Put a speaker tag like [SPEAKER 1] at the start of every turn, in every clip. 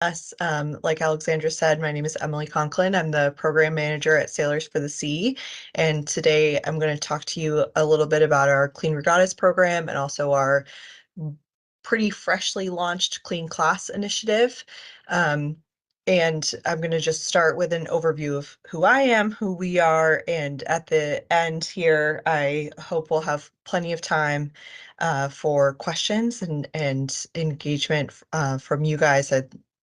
[SPEAKER 1] Yes, like Alexandra said, my name is Emily Conklin. I'm the program manager at Sailors for the Sea, and today I'm going to talk to you a little bit about our Clean Regattas program and also our pretty freshly launched Clean Class initiative. Um, and I'm going to just start with an overview of who I am, who we are, and at the end here, I hope we'll have plenty of time for questions and engagement from you guys.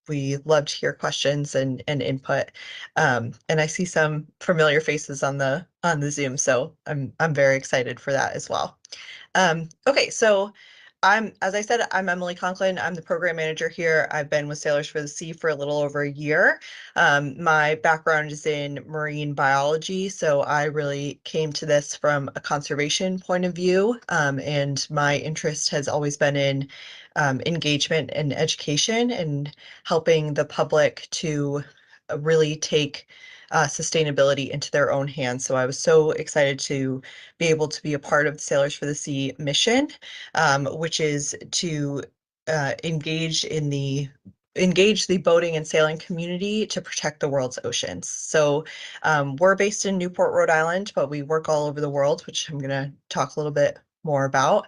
[SPEAKER 1] We love to hear questions and input. And I see some familiar faces on the Zoom, so I'm very excited for that as well. Okay, so as I said, I'm Emily Conklin. I'm the program manager here. I've been with Sailors for the Sea for a little over a year. My background is in marine biology, so I really came to this from a conservation point of view, and my interest has always been in engagement and education and helping the public to really take sustainability into their own hands. So I was so excited to be able to be a part of the Sailors for the Sea mission, which is to engage the boating and sailing community to protect the world's oceans. So we're based in Newport, Rhode Island, but we work all over the world, which I'm going to talk a little bit more about.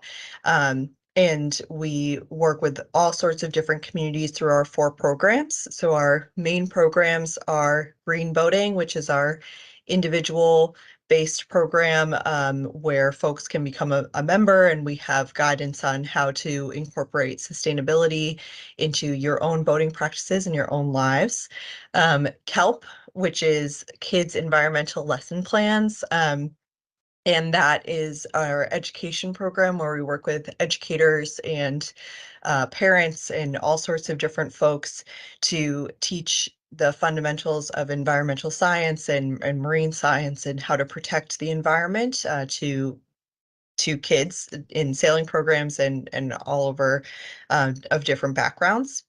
[SPEAKER 1] And we work with all sorts of different communities through our 4 programs. So our main programs are green boating, which is our individual based program where folks can become a member, and we have guidance on how to incorporate sustainability into your own boating practices and your own lives. KELP, which is Kids Environmental Lesson Plans. And that is our education program where we work with educators and parents and all sorts of different folks to teach the fundamentals of environmental science and marine science and how to protect the environment to kids in sailing programs and all over of different backgrounds.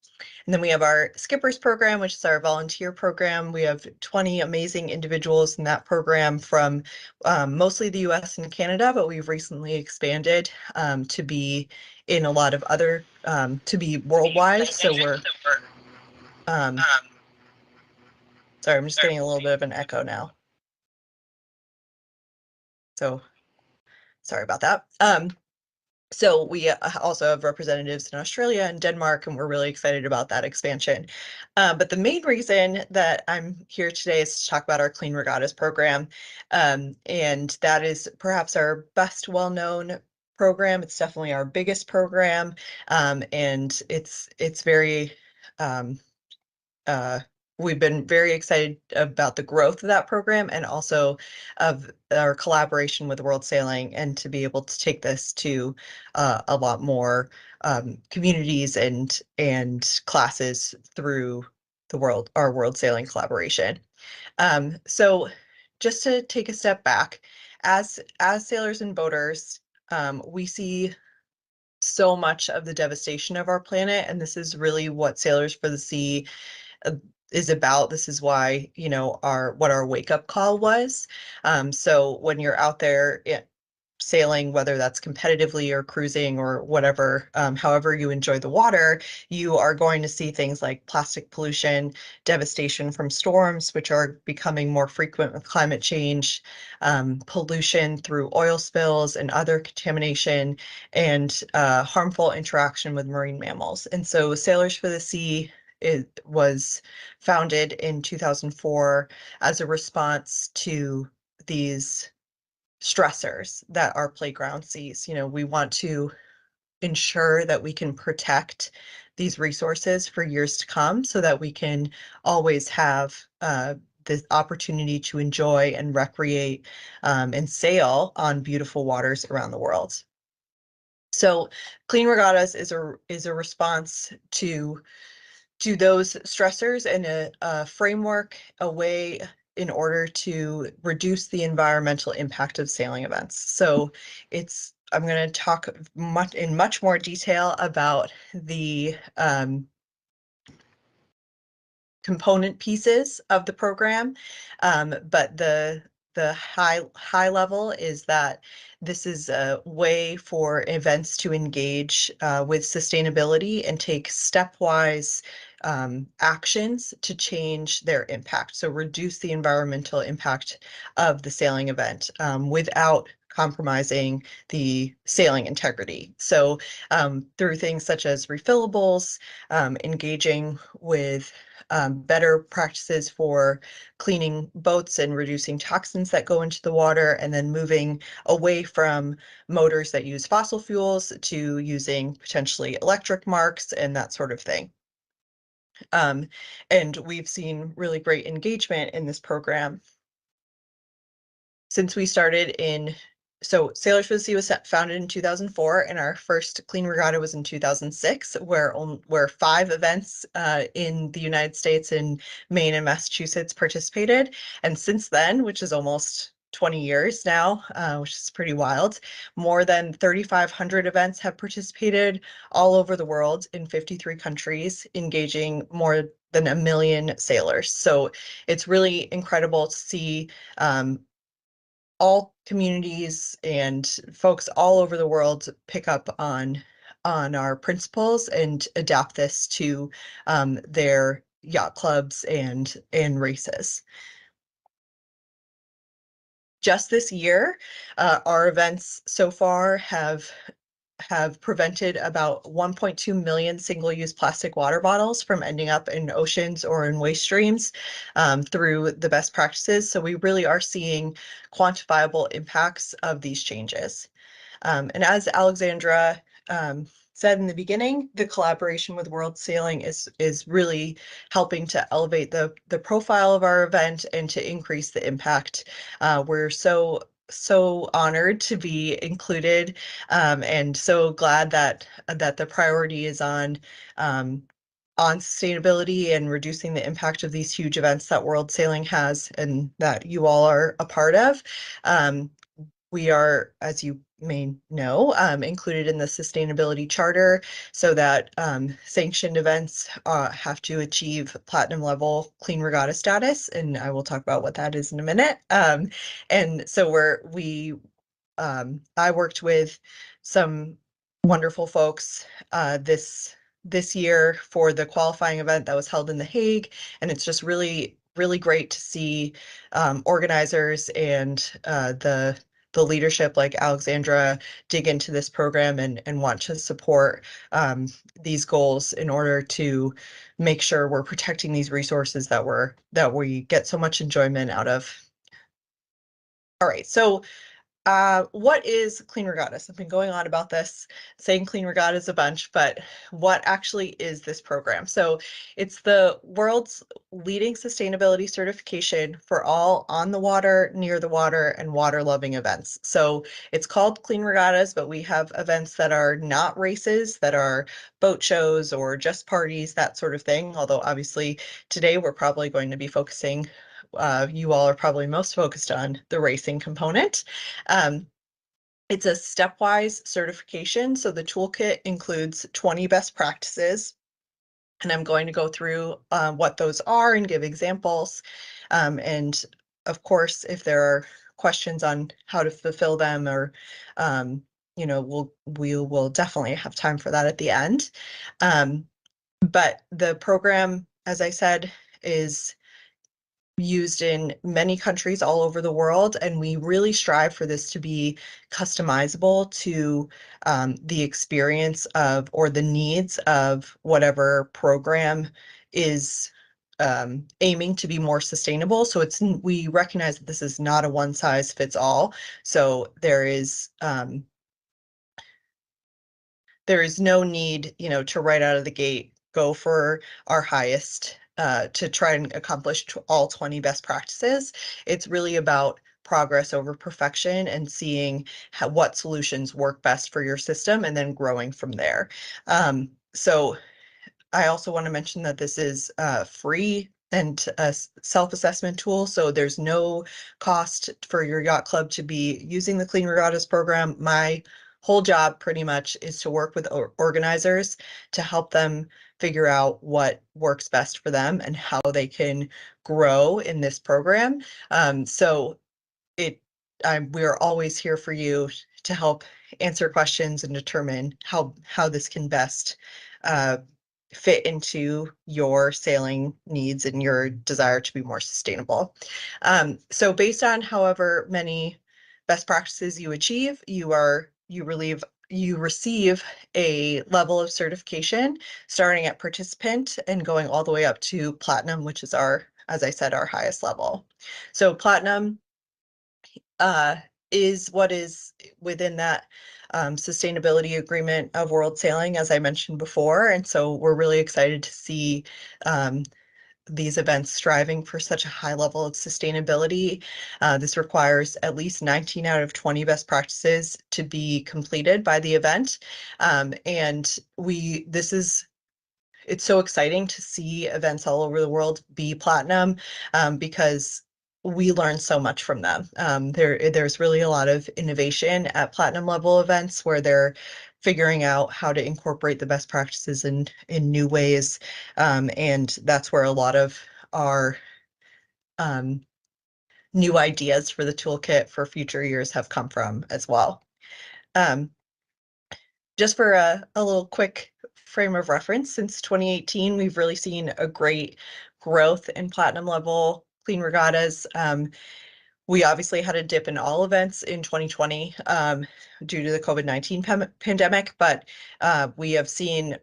[SPEAKER 1] And then we have our Skippers program, which is our volunteer program. We have 20 amazing individuals in that program from mostly the US and Canada, but we've recently expanded to be in a lot of other, to be worldwide. So we're, um, sorry, I'm just getting a little bit of an echo now. So sorry about that. So we also have representatives in Australia and Denmark, and we're really excited about that expansion. But the main reason that I'm here today is to talk about our Clean Regattas program. And that is perhaps our best well-known program. It's definitely our biggest program. And it's very we've been very excited about the growth of that program and also of our collaboration with World Sailing and to be able to take this to a lot more communities and classes through our World Sailing collaboration. So just to take a step back, as sailors and boaters, we see so much of the devastation of our planet, and this is really what Sailors for the Sea uh, is about. This is why, what our wake up call was. So when you're out there sailing, whether that's competitively or cruising or whatever, however you enjoy the water, you are going to see things like plastic pollution, devastation from storms, which are becoming more frequent with climate change, pollution through oil spills and other contamination, and harmful interaction with marine mammals. And so Sailors for the Sea was founded in 2004 as a response to these stressors that our playground sees. We want to ensure that we can protect these resources for years to come so that we can always have the opportunity to enjoy and recreate and sail on beautiful waters around the world. So Clean Regattas is a response to those stressors and a framework, a way in order to reduce the environmental impact of sailing events. So I'm going to talk in much more detail about the component pieces of the program, but the high level is that this is a way for events to engage with sustainability and take stepwise actions to change their impact. So reduce the environmental impact of the sailing event without compromising the sailing integrity. So through things such as refillables, engaging with better practices for cleaning boats and reducing toxins that go into the water, and then moving away from motors that use fossil fuels to using potentially electric marks and that sort of thing. And we've seen really great engagement in this program since we started so Sailors for the Sea was founded in 2004, and our first Clean Regatta was in 2006, where 5 events in the United States in Maine and Massachusetts participated. And since then, which is almost 20 years now, which is pretty wild, more than 3,500 events have participated all over the world in 53 countries, engaging more than 1 million sailors. So it's really incredible to see all communities and folks all over the world pick up on our principles and adapt this to their yacht clubs and races. Just this year, our events so far have prevented about 1.2 million single-use plastic water bottles from ending up in oceans or in waste streams through the best practices. So we really are seeing quantifiable impacts of these changes. And as Alexandra said in the beginning, the collaboration with World Sailing is really helping to elevate the profile of our event and to increase the impact. We're so honored to be included, and so glad that the priority is on sustainability and reducing the impact of these huge events that World Sailing has and that you all are a part of. We are, as you may know, included in the Sustainability Charter, so that sanctioned events have to achieve platinum level Clean Regatta status, and I will talk about what that is in a minute. And so I worked with some wonderful folks this year for the qualifying event that was held in The Hague, and it's just really great to see organizers and the leadership like Alexandra dig into this program and want to support these goals in order to make sure we're protecting these resources that we get so much enjoyment out of. All right, so what is Clean Regattas? I've been going on about this, saying Clean Regattas a bunch, but what actually is this program? So it's the world's leading sustainability certification for all on the water, near the water, and water-loving events. So it's called Clean Regattas, but we have events that are not races, that are boat shows or just parties, that sort of thing. Although obviously today we're probably going to be focusing you all are probably most focused on the racing component. It's a stepwise certification, so the toolkit includes 20 best practices, and I'm going to go through what those are and give examples. And of course, if there are questions on how to fulfill them, or we will definitely have time for that at the end. But the program, as I said, is used in many countries all over the world, and we really strive for this to be customizable to the experience of or the needs of whatever program is aiming to be more sustainable. So we recognize that this is not a one size fits all. So there is no need, to right out of the gate go for our highest to try and accomplish all 20 best practices. It's really about progress over perfection and seeing what solutions work best for your system and then growing from there. So I also want to mention that this is free and a self-assessment tool, so there's no cost for your yacht club to be using the Clean Regattas program. My whole job pretty much is to work with organizers to help them figure out what works best for them and how they can grow in this program. So we are always here for you to help answer questions and determine how this can best fit into your sailing needs and your desire to be more sustainable. So based on however many best practices you achieve, you receive a level of certification starting at participant and going all the way up to platinum, which is as I said, our highest level. So platinum is what is within that sustainability agreement of world sailing, as I mentioned before. And so we're really excited to see um, these events striving for such a high level of sustainability. This requires at least 19 out of 20 best practices to be completed by the event. And it's so exciting to see events all over the world be platinum because we learn so much from them. There's really a lot of innovation at platinum level events where they're figuring out how to incorporate the best practices in new ways. And that's where a lot of our um, new ideas for the toolkit for future years have come from as well. Um, just for a little quick frame of reference, since 2018, we've really seen a great growth in platinum level clean regattas. We obviously had a dip in all events in 2020 due to the COVID-19 pandemic, but we have seen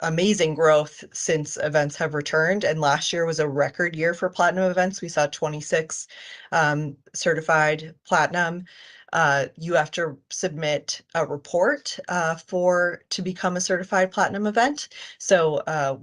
[SPEAKER 1] amazing growth since events have returned. And last year was a record year for platinum events. We saw 26 certified platinum. You have to submit a report to become a certified platinum event. So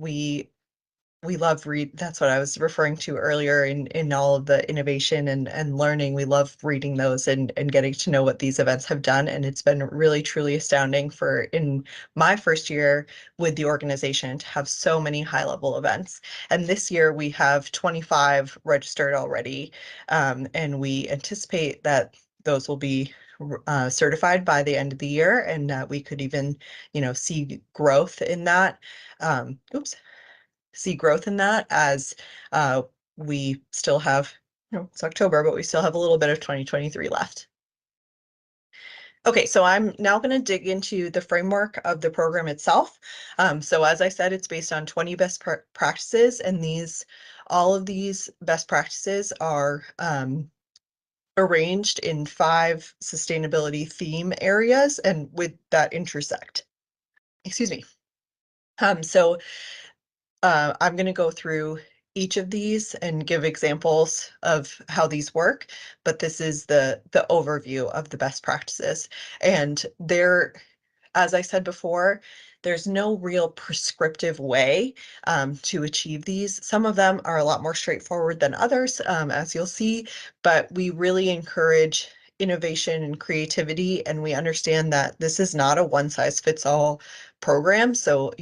[SPEAKER 1] we love that's what I was referring to earlier in all of the innovation and learning. We love reading those and getting to know what these events have done. And it's been really, truly astounding in my first year with the organization to have so many high level events. And this year we have 25 registered already. And we anticipate that those will be certified by the end of the year, and we could even, see growth in that. See growth in that as we still have, it's October, but we still have a little bit of 2023 left. Okay, so I'm now going to dig into the framework of the program itself. So as I said, it's based on 20 best practices, and all of these best practices are arranged in 5 sustainability theme areas and with that intersect. Excuse me. So I'm going to go through each of these and give examples of how these work, but this is the overview of the best practices. And as I said before, there's no real prescriptive way to achieve these. Some of them are a lot more straightforward than others, as you'll see, but we really encourage innovation and creativity, and we understand that this is not a one-size-fits-all program. So,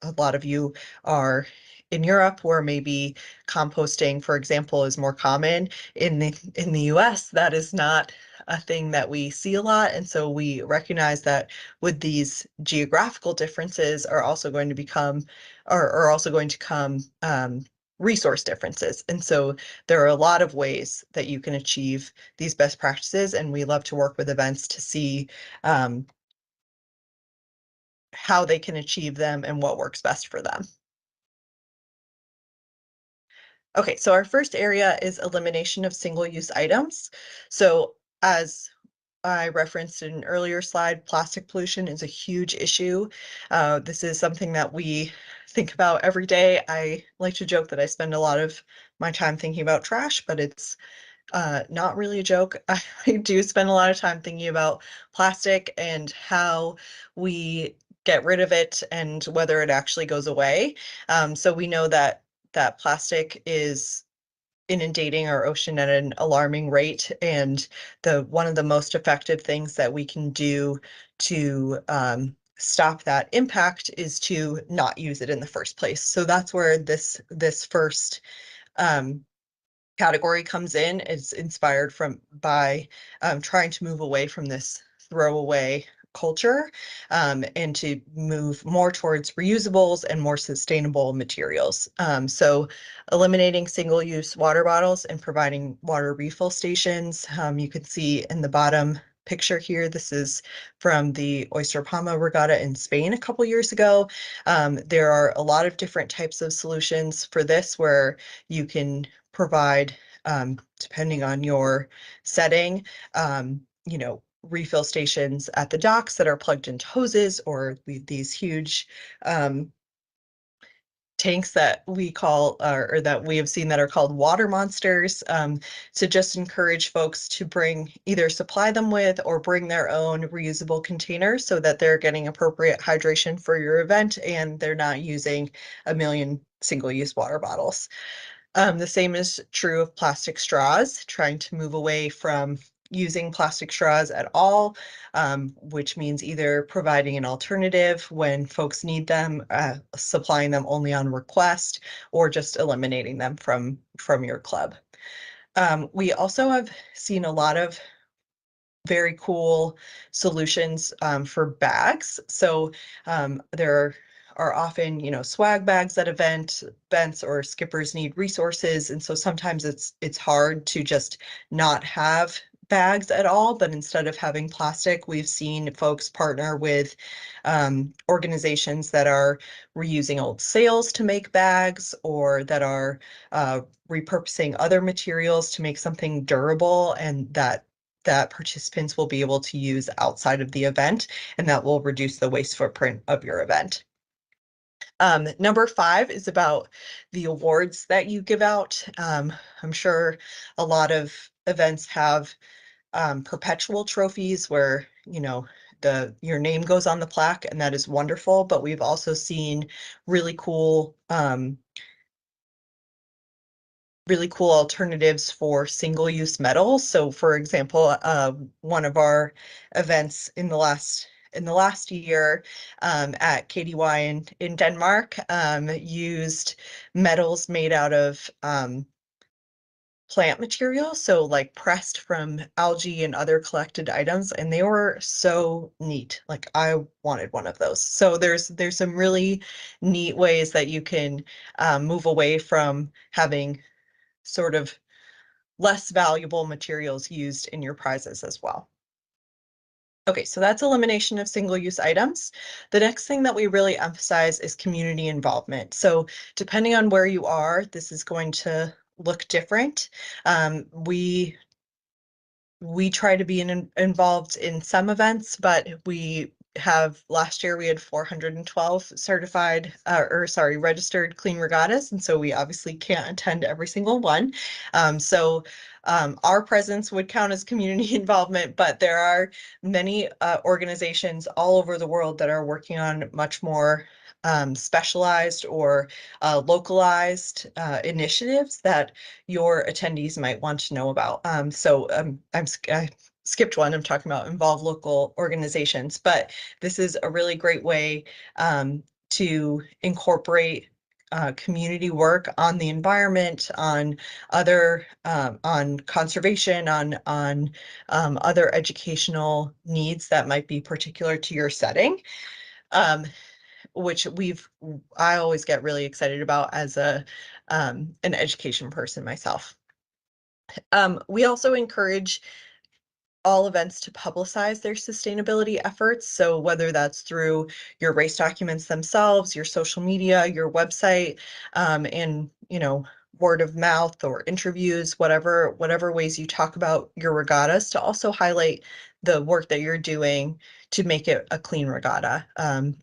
[SPEAKER 1] a lot of you are in Europe where maybe composting, for example, is more common. In the US, that is not a thing that we see a lot. And so we recognize that with these geographical differences are also going to come resource differences. And so there are a lot of ways that you can achieve these best practices, and we love to work with events to see how they can achieve them and what works best for them. Okay, so our first area is elimination of single-use items. So as I referenced in an earlier slide, plastic pollution is a huge issue. This is something that we think about every day. I like to joke that I spend a lot of my time thinking about trash, but it's not really a joke. I do spend a lot of time thinking about plastic and how we get rid of it and whether it actually goes away. So we know that plastic is inundating our ocean at an alarming rate, and one of the most effective things that we can do to stop that impact is to not use it in the first place. So that's where this first category comes in. It's inspired by trying to move away from this throwaway culture, and to move more towards reusables and more sustainable materials. So eliminating single-use water bottles and providing water refill stations. You can see in the bottom picture here, this is from the Oyster Palma Regatta in Spain a couple years ago. There are a lot of different types of solutions for this where you can provide, depending on your setting, refill stations at the docks that are plugged into hoses, or these huge tanks that we call, or that we have seen that are called water monsters, to just encourage folks to either supply them with or bring their own reusable containers so that they're getting appropriate hydration for your event and they're not using a million single-use water bottles. The same is true of plastic straws, trying to move away from using plastic straws at all, which means either providing an alternative when folks need them, supplying them only on request, or just eliminating them from your club. We also have seen a lot of very cool solutions for bags. So there are often, swag bags at events, or skippers need resources. And so sometimes it's hard to just not have bags at all, but instead of having plastic, we've seen folks partner with organizations that are reusing old sails to make bags, or that are repurposing other materials to make something durable and that participants will be able to use outside of the event, and that will reduce the waste footprint of your event. Number 5 is about the awards that you give out. I'm sure a lot of events have perpetual trophies where, your name goes on the plaque, and that is wonderful, but we've also seen really cool alternatives for single-use metals. So for example, one of our events in the last year at KDY in Denmark used metals made out of plant material, so like pressed from algae and other collected items, and they were so neat. Like I wanted one of those. So there's some really neat ways that you can move away from having sort of less valuable materials used in your prizes as well. Okay, so that's elimination of single-use items. The next thing that we really emphasize is community involvement. So depending on where you are, this is going to look different. We try to be involved in some events, but last year we had 412 certified, registered clean regattas, and so we obviously can't attend every single one. So our presence would count as community involvement, but there are many organizations all over the world that are working on much more specialized or localized initiatives that your attendees might want to know about. I skipped one. I'm talking about involve local organizations, but this is a really great way to incorporate community work on the environment, on on conservation, on other educational needs that might be particular to your setting. Which I always get really excited about as an education person myself. We also encourage all events to publicize their sustainability efforts. So whether that's through your race documents themselves, your social media, your website, and word of mouth or interviews, whatever ways you talk about your regattas, to also highlight the work that you're doing to make it a clean regatta.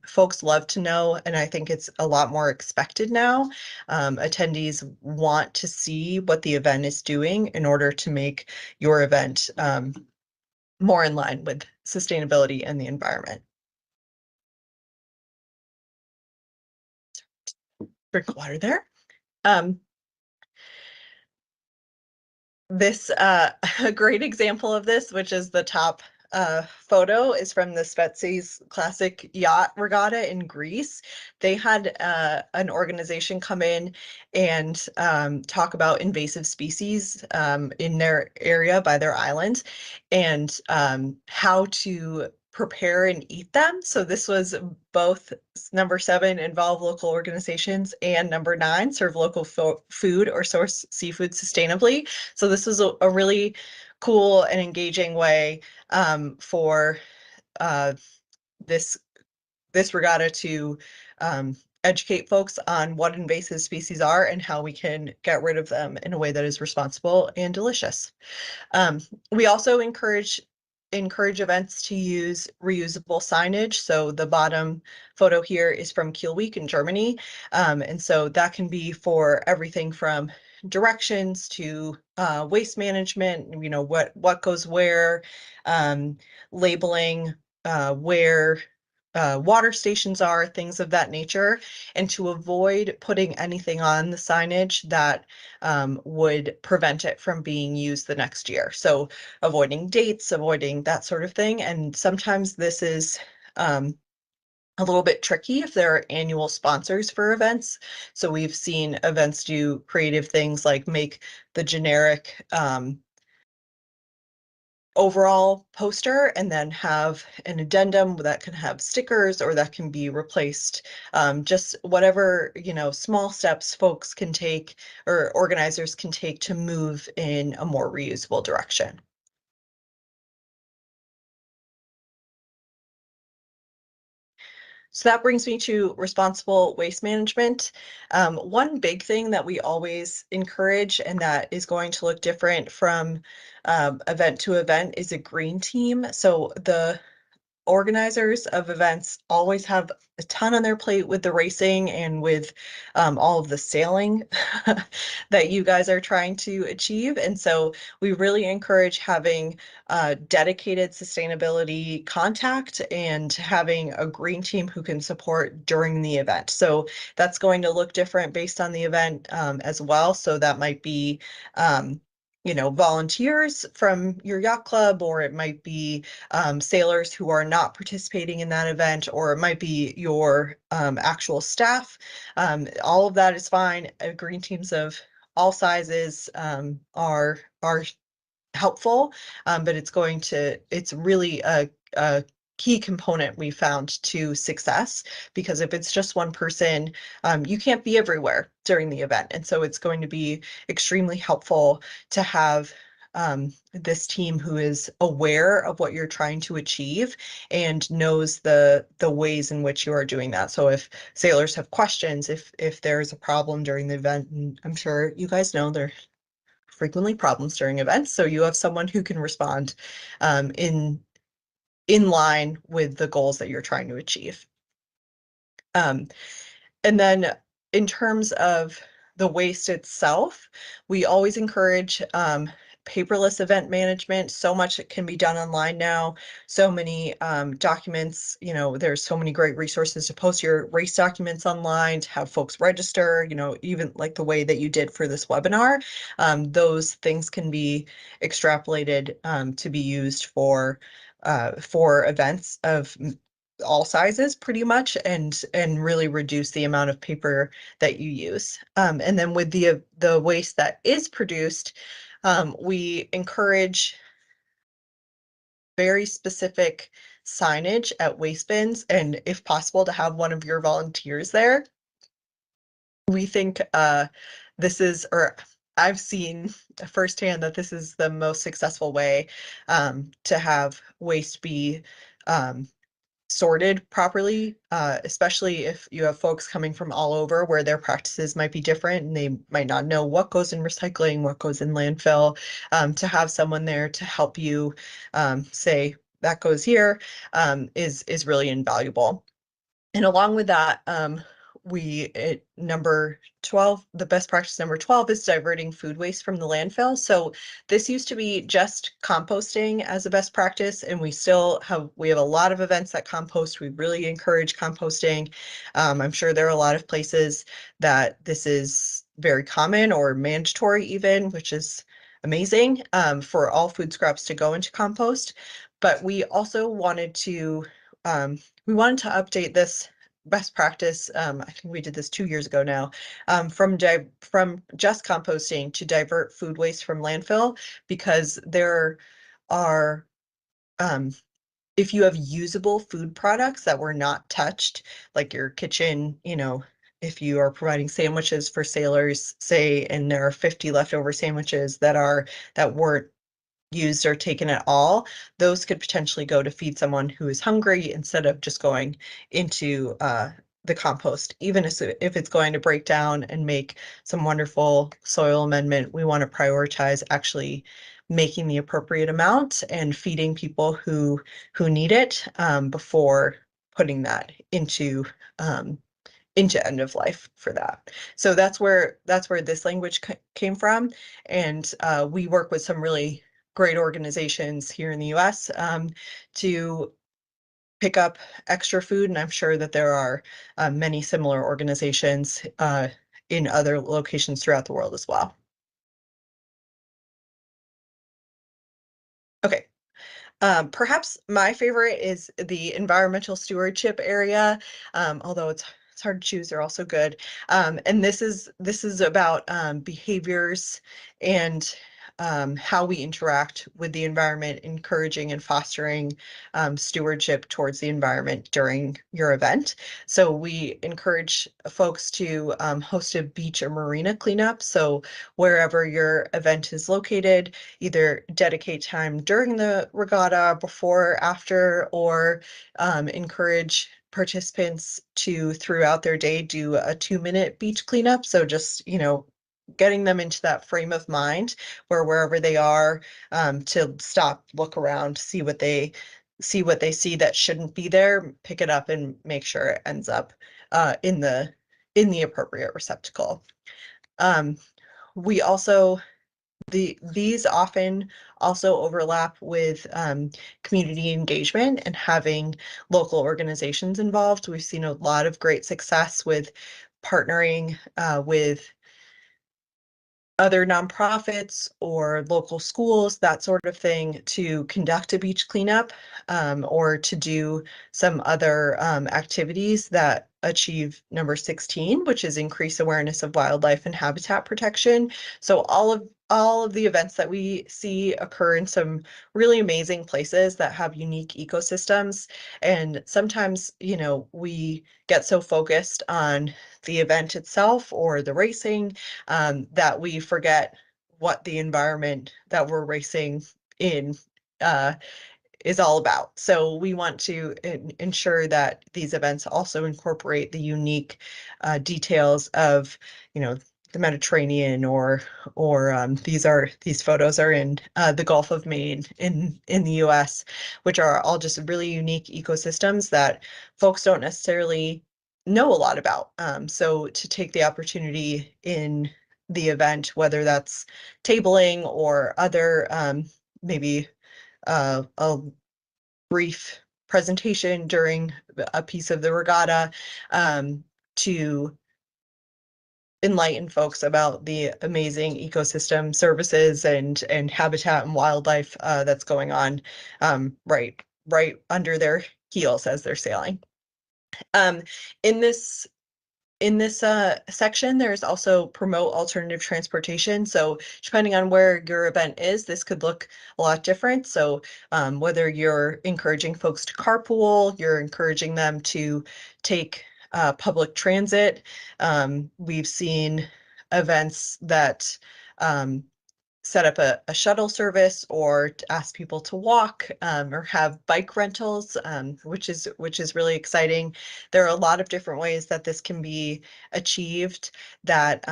[SPEAKER 1] Folks love to know, and I think it's a lot more expected now. Attendees want to see what the event is doing in order to make your event more in line with sustainability and the environment. Drink water there. This a great example of this, which is the top photo, is from the Spetses Classic Yacht Regatta in Greece. They had an organization come in and talk about invasive species in their area by their island, and how to prepare and eat them. So this was both number 7, involve local organizations, and number 9, serve local food or source seafood sustainably. So this was a really cool and engaging way for this regatta to educate folks on what invasive species are and how we can get rid of them in a way that is responsible and delicious. We also encourage events to use reusable signage. So the bottom photo here is from Kiel Week in Germany. And so that can be for everything from directions to waste management, you know, what goes where, labeling where water stations are, things of that nature, and to avoid putting anything on the signage that would prevent it from being used the next year. So avoiding dates, avoiding that sort of thing. And sometimes this is a little bit tricky if there are annual sponsors for events. So we've seen events do creative things like make the generic overall poster and then have an addendum that can have stickers or that can be replaced. Just whatever, you know, small steps folks can take or organizers can take to move in a more reusable direction. So that brings me to responsible waste management. One big thing that we always encourage and that is going to look different from event to event is a green team. So the organizers of events always have a ton on their plate with the racing and with all of the sailing that you guys are trying to achieve. And so we really encourage having dedicated sustainability contact and having a green team who can support during the event. So that's going to look different based on the event as well. So that might be you know, volunteers from your yacht club, or it might be sailors who are not participating in that event, or it might be your actual staff. All of that is fine. Green teams of all sizes are helpful, but it's really a key component we found to success, because if it's just one person, you can't be everywhere during the event. And so it's going to be extremely helpful to have this team who is aware of what you're trying to achieve and knows the ways in which you are doing that. So if sailors have questions, if there's a problem during the event, and I'm sure you guys know there frequently problems during events. So you have someone who can respond in line with the goals that you're trying to achieve. Um, and then in terms of the waste itself, we always encourage paperless event management. So much can be done online now. So many documents, you know, there's so many great resources to post your race documents online, to have folks register, you know, even like the way that you did for this webinar. Those things can be extrapolated to be used for events of all sizes pretty much, and really reduce the amount of paper that you use. And then with the waste that is produced, we encourage very specific signage at waste bins, and if possible to have one of your volunteers there. We think this is, or I've seen firsthand that this is the most successful way to have waste be sorted properly, especially if you have folks coming from all over where their practices might be different and they might not know what goes in recycling, what goes in landfill. To have someone there to help you say that goes here is really invaluable. And along with that, number 12, the best practice number 12 is diverting food waste from the landfill. So this used to be just composting as a best practice, and we have a lot of events that compost. We really encourage composting. I'm sure there are a lot of places that this is very common or mandatory even, which is amazing, for all food scraps to go into compost. But we also wanted to update this best practice. I think we did this 2 years ago now, from just composting to divert food waste from landfill, because there are if you have usable food products that were not touched, like your kitchen, if you are providing sandwiches for sailors, say, and there are 50 leftover sandwiches that weren't used or taken at all, those could potentially go to feed someone who is hungry instead of just going into the compost. Even if it's going to break down and make some wonderful soil amendment, we want to prioritize actually making the appropriate amount and feeding people who need it before putting that into end of life for that. So that's where this language came from, and we work with some really great organizations here in the U.S. To pick up extra food, and I'm sure that there are many similar organizations in other locations throughout the world as well. Okay. Perhaps my favorite is the environmental stewardship area, although it's hard to choose. They're also good. And this is about behaviors and how we interact with the environment, encouraging and fostering stewardship towards the environment during your event. So we encourage folks to host a beach or marina cleanup. So wherever your event is located, either dedicate time during the regatta, before, after, or encourage participants to throughout their day do a 2-minute beach cleanup. So just, getting them into that frame of mind where wherever they are, to stop, look around, see what they see that shouldn't be there, pick it up and make sure it ends up in the appropriate receptacle. Um, we also these often also overlap with community engagement and having local organizations involved. We've seen a lot of great success with partnering with other nonprofits or local schools, that sort of thing, to conduct a beach cleanup or to do some other activities that achieve number 16, which is increase awareness of wildlife and habitat protection. So all of the events that we see occur in some really amazing places that have unique ecosystems. And sometimes, we get so focused on the event itself or the racing that we forget what the environment that we're racing in uh, is all about. So we want to ensure that these events also incorporate the unique details of, the Mediterranean, or these photos are in the Gulf of Maine in the U.S., which are all just really unique ecosystems that folks don't necessarily know a lot about. So to take the opportunity in the event, whether that's tabling or other maybe a brief presentation during a piece of the regatta, to enlighten folks about the amazing ecosystem services and habitat and wildlife that's going on right under their heels as they're sailing. Um, in this section, there's also promote alternative transportation. So depending on where your event is, this could look a lot different. So whether you're encouraging folks to carpool, you're encouraging them to take public transit. We've seen events that set up a shuttle service or to ask people to walk or have bike rentals, which is really exciting. There are a lot of different ways that this can be achieved that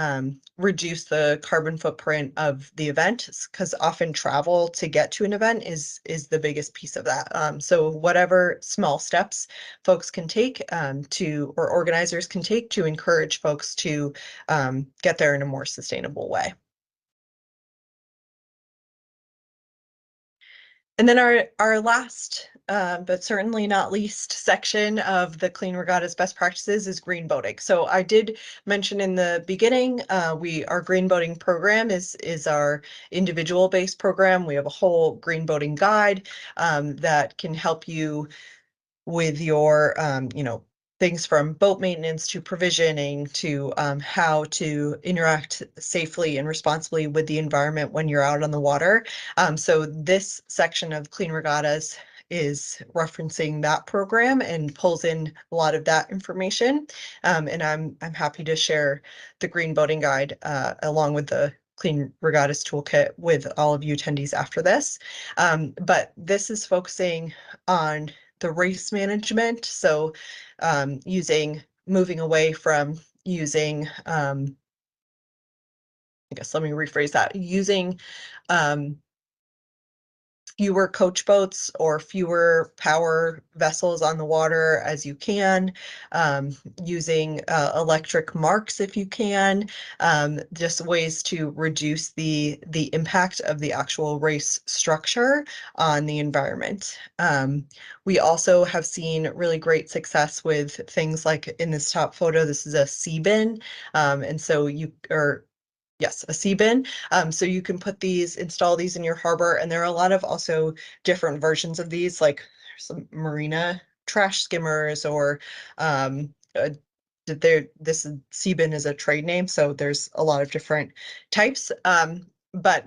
[SPEAKER 1] reduce the carbon footprint of the event, because often travel to get to an event is the biggest piece of that. So whatever small steps folks can take or organizers can take to encourage folks to get there in a more sustainable way. And then our last, but certainly not least section of the Clean Regatta's best practices is green boating. So I did mention in the beginning, our green boating program is our individual based program. We have a whole green boating guide that can help you with your, things from boat maintenance to provisioning to how to interact safely and responsibly with the environment when you're out on the water. So this section of Clean Regattas is referencing that program and pulls in a lot of that information. And I'm happy to share the Green Boating Guide along with the Clean Regattas Toolkit with all of you attendees after this. But this is focusing on the race management. So moving away from using, I guess let me rephrase that, using fewer coach boats or fewer power vessels on the water as you can, using electric marks if you can, just ways to reduce the impact of the actual race structure on the environment. We also have seen really great success with things like in this top photo, this is a sea bin. And so yes, a sea bin. So you can install these in your harbor, and there are a lot of also different versions of these, like some marina trash skimmers or this sea bin is a trade name, so there's a lot of different types. But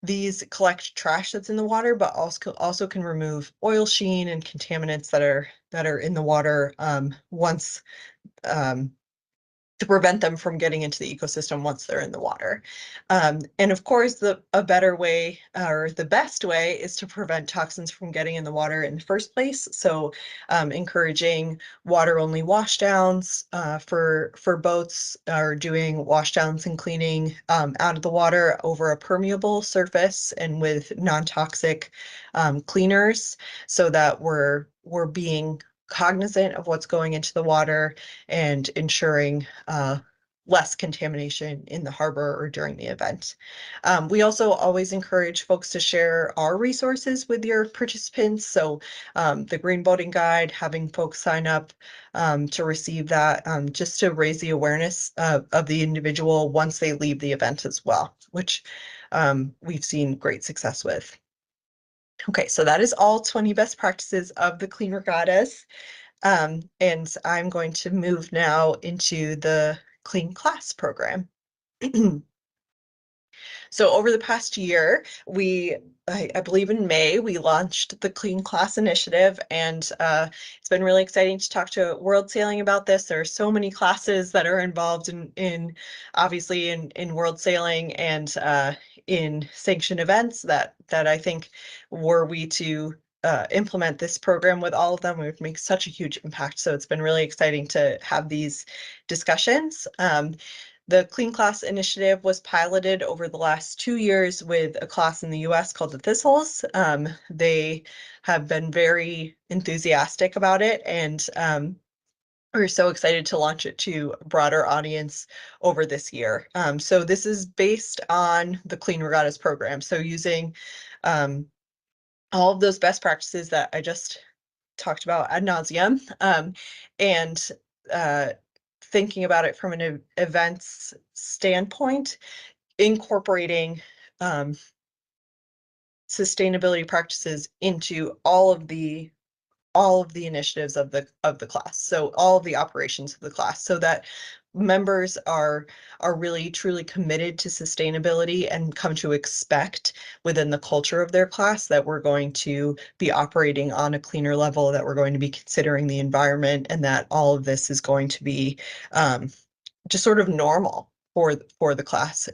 [SPEAKER 1] these collect trash that's in the water, but also can remove oil sheen and contaminants that are in the water once to prevent them from getting into the ecosystem once they're in the water. And of course, a better way or the best way is to prevent toxins from getting in the water in the first place. So encouraging water-only washdowns for boats, or doing washdowns and cleaning out of the water over a permeable surface and with non-toxic cleaners, so that we're being cognizant of what's going into the water and ensuring less contamination in the harbor or during the event. We also always encourage folks to share our resources with your participants. So the Green Boating Guide, having folks sign up to receive that, just to raise the awareness of the individual once they leave the event as well, which we've seen great success with. Okay, so that is all 20 best practices of the Clean Regattas. And I'm going to move now into the Clean Class program. So over the past year, I believe in May, we launched the Clean Class Initiative, and it's been really exciting to talk to World Sailing about this. There are so many classes that are involved obviously in World Sailing and in sanctioned events that I think, were we to implement this program with all of them, we would make such a huge impact. So it's been really exciting to have these discussions. The Clean Class Initiative was piloted over the last 2 years with a class in the US called the Thistles. They have been very enthusiastic about it, and we're so excited to launch it to a broader audience over this year. So this is based on the Clean Regattas program. So using all of those best practices that I just talked about ad nauseum, and thinking about it from an events standpoint, incorporating sustainability practices into all of the initiatives of the class. So all of the operations of the class, so that members are really truly committed to sustainability and come to expect within the culture of their class that we're going to be operating on a cleaner level, that we're going to be considering the environment, and that all of this is going to be just sort of normal for the class,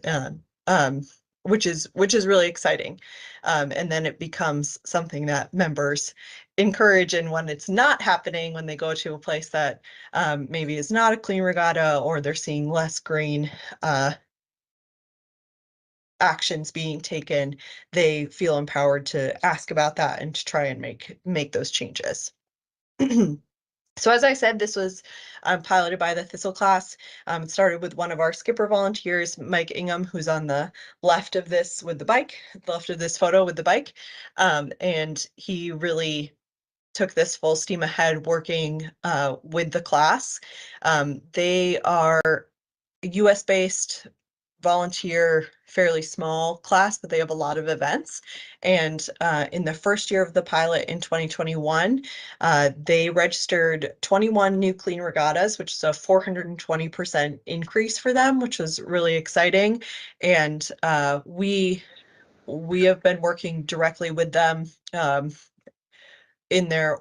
[SPEAKER 1] which is really exciting. And then it becomes something that members encourage, and when it's not happening, when they go to a place that maybe is not a clean regatta, or they're seeing less green actions being taken, they feel empowered to ask about that and to try and make those changes. So as I said, this was piloted by the Thistle class. It started with one of our skipper volunteers, Mike Ingham, who's on the left of this with the bike, left of this photo with the bike. And he really took this full steam ahead working with the class. They are US-based, volunteer, fairly small class, but they have a lot of events. And in the first year of the pilot in 2021, they registered 21 new clean regattas, which is a 420% increase for them, which was really exciting. And we have been working directly with them in their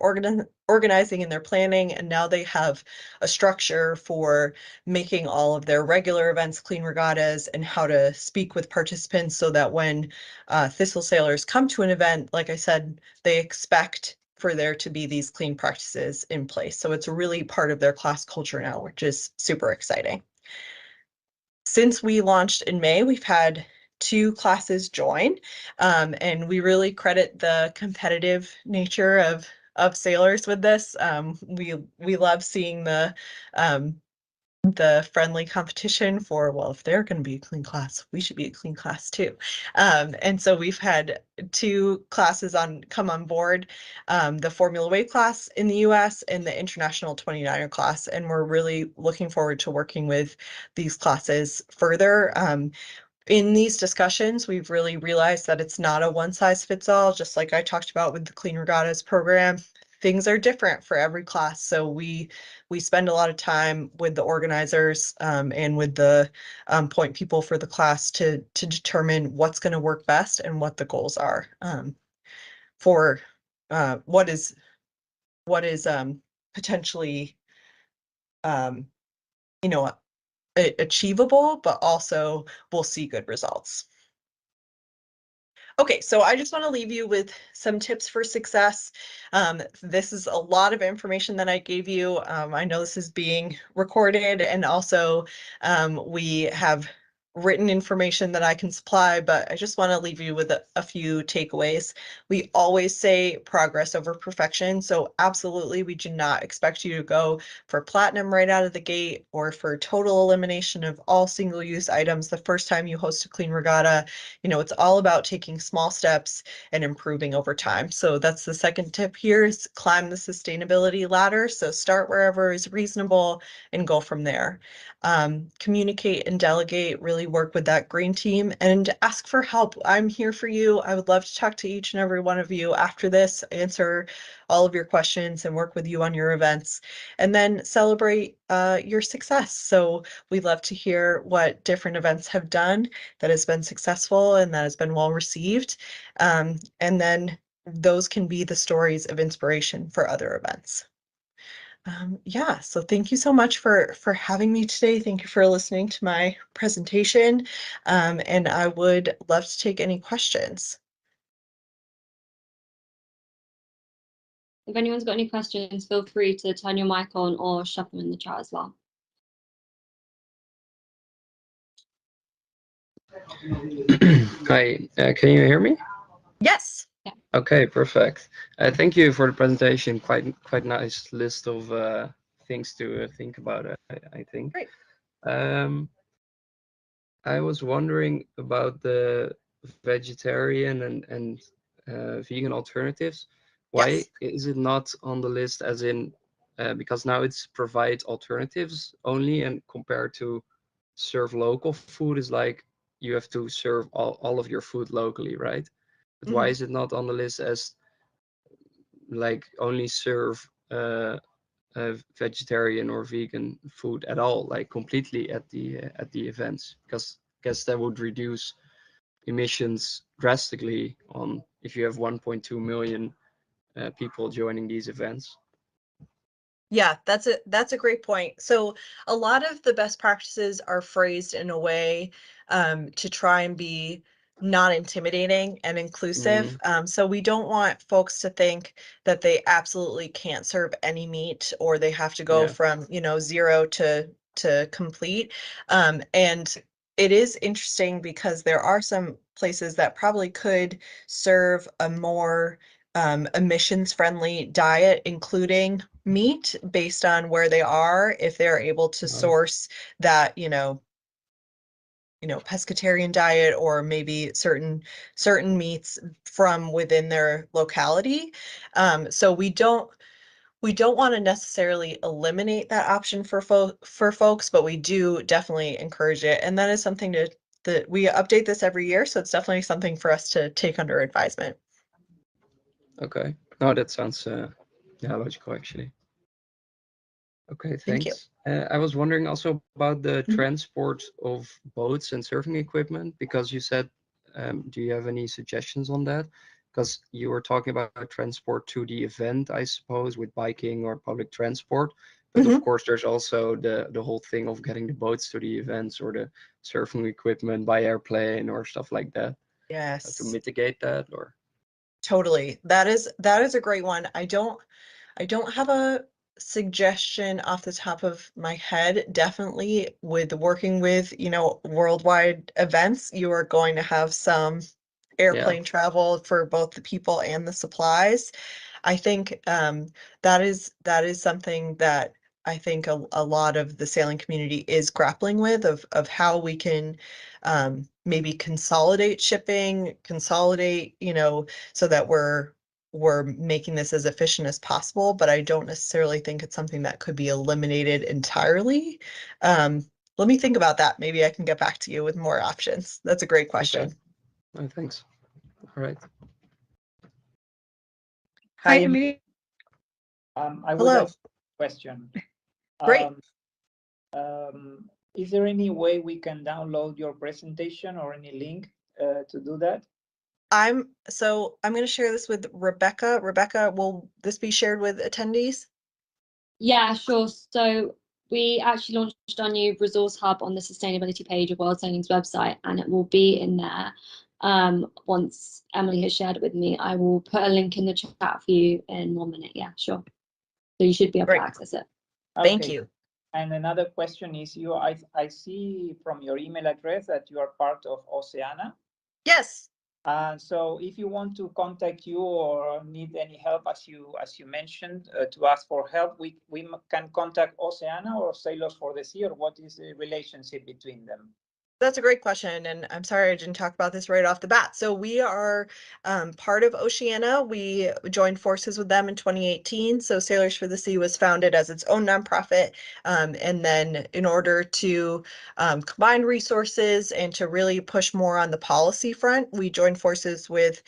[SPEAKER 1] organizing and their planning, and now they have a structure for making all of their regular events clean regattas and how to speak with participants so that when Thistle sailors come to an event, like I said, they expect for there to be these clean practices in place. So it's really part of their class culture now, which is super exciting. Since we launched in May, we've had 2 classes join, and we really credit the competitive nature of sailors with this. We love seeing the friendly competition for, well, if they're going to be a clean class, we should be a clean class too. And so we've had 2 classes come on board, the Formula Wave class in the US and the International 29er class. And we're really looking forward to working with these classes further. In these discussions, we've really realized that it's not a one size fits all, just like I talked about with the Clean Regattas program. Things are different for every class. So we spend a lot of time with the organizers and with the point people for the class to determine what's going to work best and what the goals are for what is potentially you know achievable, but also we'll see good results. Okay, so I just want to leave you with some tips for success. This is a lot of information that I gave you. I know this is being recorded, and also we have written information that I can supply, but I just want to leave you with a few takeaways. We always say progress over perfection. So absolutely, we do not expect you to go for platinum right out of the gate or for total elimination of all single-use items the first time you host a clean regatta. It's all about taking small steps and improving over time. So that's the second tip here, is climb the sustainability ladder. So start wherever is reasonable and go from there. Communicate and delegate, really work with that green team and ask for help. I'm here for you. I would love to talk to each and every one of you after this, answer all of your questions and work with you on your events, and then celebrate your success. So we'd love to hear what different events have done that has been successful and that has been well received. And then those can be the stories of inspiration for other events. Yeah, so thank you so much for having me today. Thank you for listening to my presentation. And I would love to take any questions.
[SPEAKER 2] If anyone's got any questions, feel free to turn your mic on or shove them in the chat as well.
[SPEAKER 3] Hi, can you hear me?
[SPEAKER 1] Yes.
[SPEAKER 2] Yeah.
[SPEAKER 3] Okay, perfect. Thank you for the presentation. Quite nice list of things to think about, I think.
[SPEAKER 1] Great.
[SPEAKER 3] I was wondering about the vegetarian and vegan alternatives. Why
[SPEAKER 1] Yes.
[SPEAKER 3] is it not on the list, as in because now it's provide alternatives only, and compared to serve local food is like you have to serve all of your food locally, right? But why is it not on the list as like only serve vegetarian or vegan food at all, like completely at the events? Because I guess that would reduce emissions drastically on if you have 1.2 million people joining these events.
[SPEAKER 1] Yeah, that's a great point. So a lot of the best practices are phrased in a way to try and be not intimidating and inclusive. So we don't want folks to think that they absolutely can't serve any meat or they have to go from, 0 to complete. And it is interesting because there are some places that probably could serve a more emissions friendly diet, including meat, based on where they are, if they're able to source that, pescatarian diet or maybe certain meats from within their locality. So we don't want to necessarily eliminate that option for folks, but we do definitely encourage it. And that is something that we update this every year. So it's definitely something for us to take under advisement.
[SPEAKER 3] Okay. No, that sounds logical actually. Okay, thanks. I was wondering also about the transport of boats and surfing equipment, because you said, do you have any suggestions on that? because you were talking about transport to the event, I suppose, with biking or public transport. But of course, there's also the whole thing of getting the boats to the events or the surfing equipment by airplane or stuff like that.
[SPEAKER 1] Yes.
[SPEAKER 3] To mitigate that, or
[SPEAKER 1] Totally. That is a great one. I don't have a suggestion off the top of my head. Definitely with working with, worldwide events, you are going to have some airplane travel for both the people and the supplies. I think that is something that I think a lot of the sailing community is grappling with of how we can maybe consolidate shipping, consolidate, so that we're making this as efficient as possible, but I don't necessarily think it's something that could be eliminated entirely. Let me think about that. Maybe I can get back to you with more options. That's a great question.
[SPEAKER 3] Okay. Oh, thanks. All right.
[SPEAKER 2] Hi,
[SPEAKER 1] Hi.
[SPEAKER 2] Emily.
[SPEAKER 4] I would
[SPEAKER 1] Hello.
[SPEAKER 4] ask a question.
[SPEAKER 1] Great.
[SPEAKER 4] Is there any way we can download your presentation or any link to do that?
[SPEAKER 1] I'm going to share this with Rebecca. Rebecca, will this be shared with attendees?
[SPEAKER 2] Yeah, sure. So we actually launched our new resource hub on the sustainability page of World Sailing's website, and it will be in there. Once Emily has shared it with me, I will put a link in the chat for you in 1 minute. Yeah, sure. So you should be able
[SPEAKER 1] Great.
[SPEAKER 2] to access it.
[SPEAKER 1] Thank you.
[SPEAKER 4] And another question is, I see from your email address that you are part of Oceana.
[SPEAKER 1] Yes.
[SPEAKER 4] So if you want to contact you or need any help, as you mentioned, to ask for help, we can contact Oceana or Sailors for the Sea, or what is the relationship between them?
[SPEAKER 1] That's a great question, and I'm sorry I didn't talk about this right off the bat. So we are part of Oceana. We joined forces with them in 2018. So Sailors for the Sea was founded as its own nonprofit, and then in order to combine resources and to really push more on the policy front, we joined forces with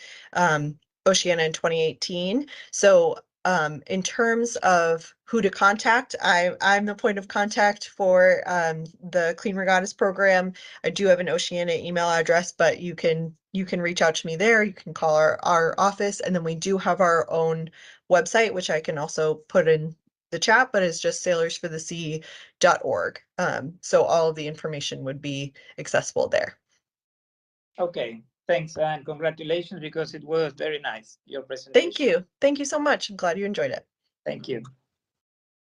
[SPEAKER 1] Oceana in 2018. So in terms of who to contact, I'm the point of contact for the Clean Regattas program. I do have an Oceana email address, but you can reach out to me there. You can call our office, and then we do have our own website, which I can also put in the chat, but it's just sailorsforthesea.org. So all of the information would be accessible there.
[SPEAKER 4] Okay, thanks and congratulations, because it was very nice, your presentation.
[SPEAKER 1] Thank you so much. I'm glad you enjoyed it.
[SPEAKER 4] Thank you.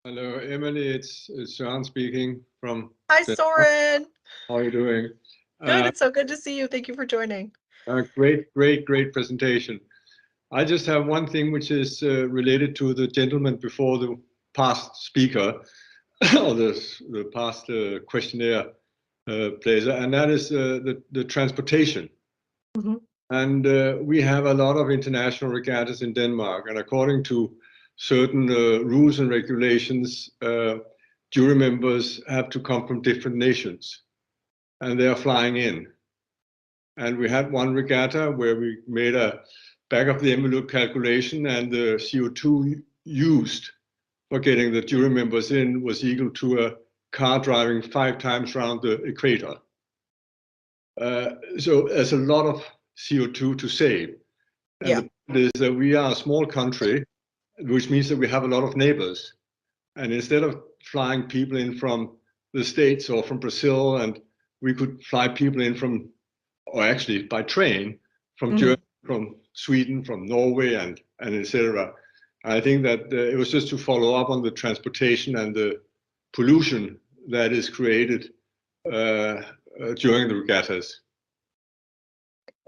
[SPEAKER 5] Hello, Emily. It's Søren speaking from.
[SPEAKER 1] Hi, Soren.
[SPEAKER 5] How are you doing?
[SPEAKER 1] Good. It's so good to see you. Thank you for joining.
[SPEAKER 5] Great presentation. I just have one thing which is related to the gentleman before the past speaker, or the past questionnaire placer, and that is the transportation.
[SPEAKER 1] Mm-hmm.
[SPEAKER 5] And we have a lot of international regattas in Denmark, and according to certain rules and regulations, jury members have to come from different nations, and they are flying in. And we had one regatta where we made a back of the envelope calculation, and the CO2 used for getting the jury members in was equal to a car driving 5 times around the equator. So there's a lot of CO2 to save. And the point is that we are a small country, which means that we have a lot of neighbors. And instead of flying people in from the States or from Brazil, and we could fly people in from, or actually by train, from Germany, from Sweden, from Norway, and etc. I think that it was just to follow up on the transportation and the pollution that is created during the regattas.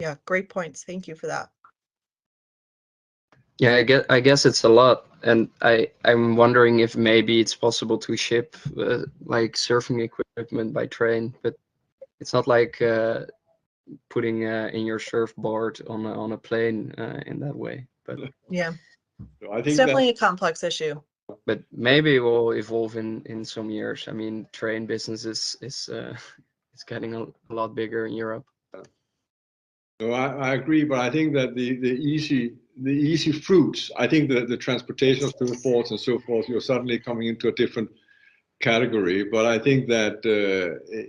[SPEAKER 1] Yeah, great points. Thank you for that.
[SPEAKER 3] Yeah, I guess it's a lot, and I'm wondering if maybe it's possible to ship like surfing equipment by train, but it's not like putting in your surfboard on a plane in that way. But
[SPEAKER 1] yeah,
[SPEAKER 5] so I think
[SPEAKER 1] it's definitely a complex issue.
[SPEAKER 3] But maybe it will evolve in some years. I mean, train business is getting a lot bigger in Europe.
[SPEAKER 5] No, I agree, but I think that the easy fruits, I think that the transportation of surfboards and so forth, you're suddenly coming into a different category. But I think that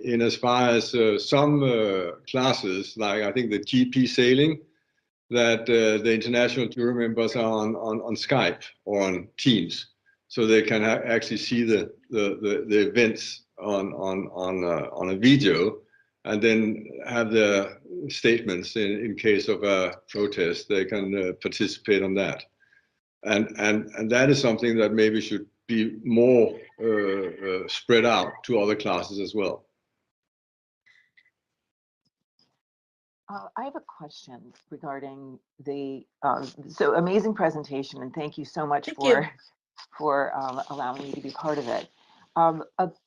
[SPEAKER 5] in as far as some classes, like I think the GP sailing, that the international jury members are on Skype or on Teams, so they can actually see the events on a video, and then have the statements in case of a protest. They can participate on that, and that is something that maybe should be more spread out to other classes as well.
[SPEAKER 6] I have a question regarding the so amazing presentation, and thank you so much for allowing me to be part of it.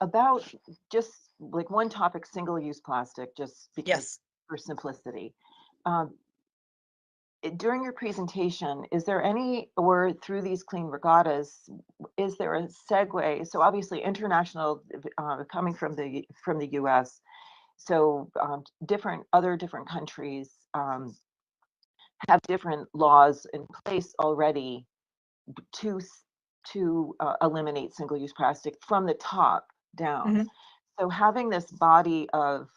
[SPEAKER 6] About just like one topic, single-use plastic, just because for simplicity. During your presentation, is there any, or through these clean regattas, is there a segue? So obviously international, coming from the US, so other different countries have different laws in place already to eliminate single-use plastic from the top down. So having this body of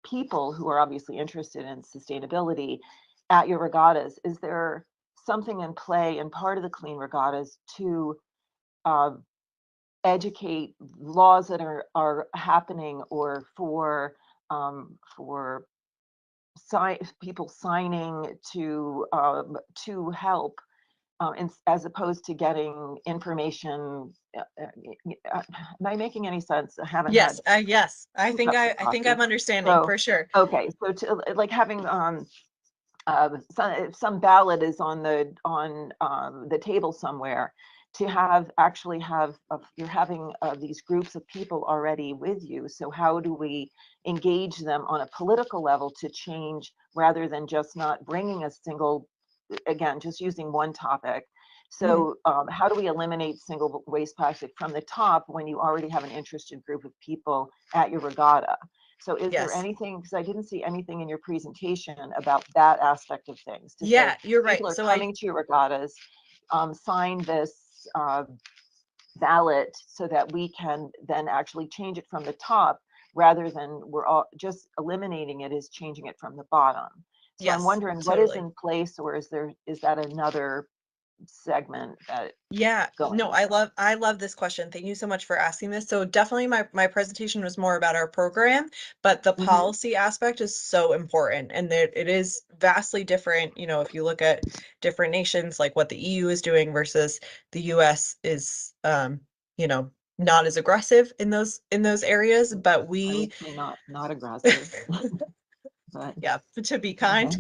[SPEAKER 6] people who are obviously interested in sustainability at your regattas, is there something in play and part of the clean regattas to educate laws that are happening, or for people signing to help, as opposed to getting information? Am I making any sense? I haven't
[SPEAKER 1] Yes,
[SPEAKER 6] had
[SPEAKER 1] yes. I think I'm understanding for sure.
[SPEAKER 6] Okay, so to like having some ballot is on the table somewhere, to actually have you're having these groups of people already with you. So how do we engage them on a political level to change, rather than just not bringing a single, again, just using one topic? So how do we eliminate single waste plastic from the top when you already have an interested group of people at your regatta? So is there anything, because I didn't see anything in your presentation about that aspect of things?
[SPEAKER 1] Yeah, you're right.
[SPEAKER 6] People are coming to your regattas, sign this ballot so that we can then actually change it from the top, rather than we're all just eliminating it, is changing it from the bottom. So I'm wondering what is in place, or is that another segment that
[SPEAKER 1] no, I love this question. Thank you so much for asking this. So definitely my presentation was more about our program, but the policy aspect is so important, and it is vastly different. You know, if you look at different nations, like what the EU is doing versus the US is, you know, not as aggressive in those areas, but we
[SPEAKER 6] I would say not aggressive. But
[SPEAKER 1] yeah, to be kind.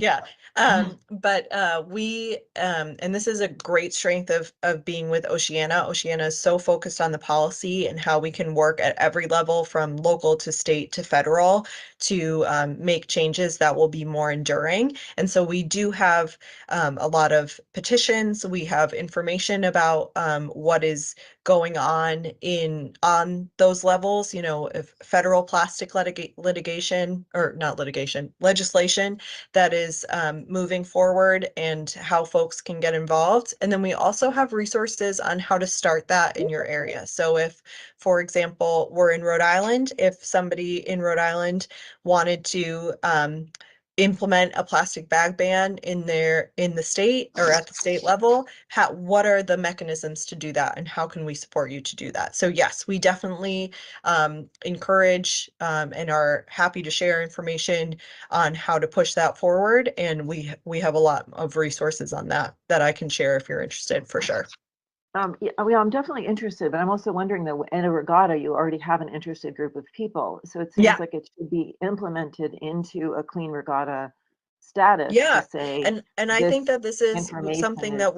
[SPEAKER 1] But we and this is a great strength of being with Oceana. Oceana is so focused on the policy and how we can work at every level, from local to state to federal, to make changes that will be more enduring. And so we do have a lot of petitions. We have information about what is going on on those levels, you know, if federal plastic litigation, or not litigation, legislation that is moving forward, and how folks can get involved. And then we also have resources on how to start that in your area. So if, for example, we're in Rhode Island, if somebody in Rhode Island wanted to implement a plastic bag ban in the state, or at the state level, what are the mechanisms to do that, and how can we support you to do that? So yes, we definitely encourage and are happy to share information on how to push that forward, and we have a lot of resources on that I can share if you're interested, for sure.
[SPEAKER 6] Yeah, I'm definitely interested, but I'm also wondering that in a regatta, you already have an interested group of people. So it seems like it should be implemented into a clean regatta status to say.
[SPEAKER 1] And I think that this is something that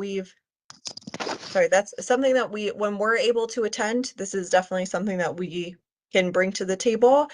[SPEAKER 1] that's something that when we're able to attend, this is definitely something that we can bring to the table.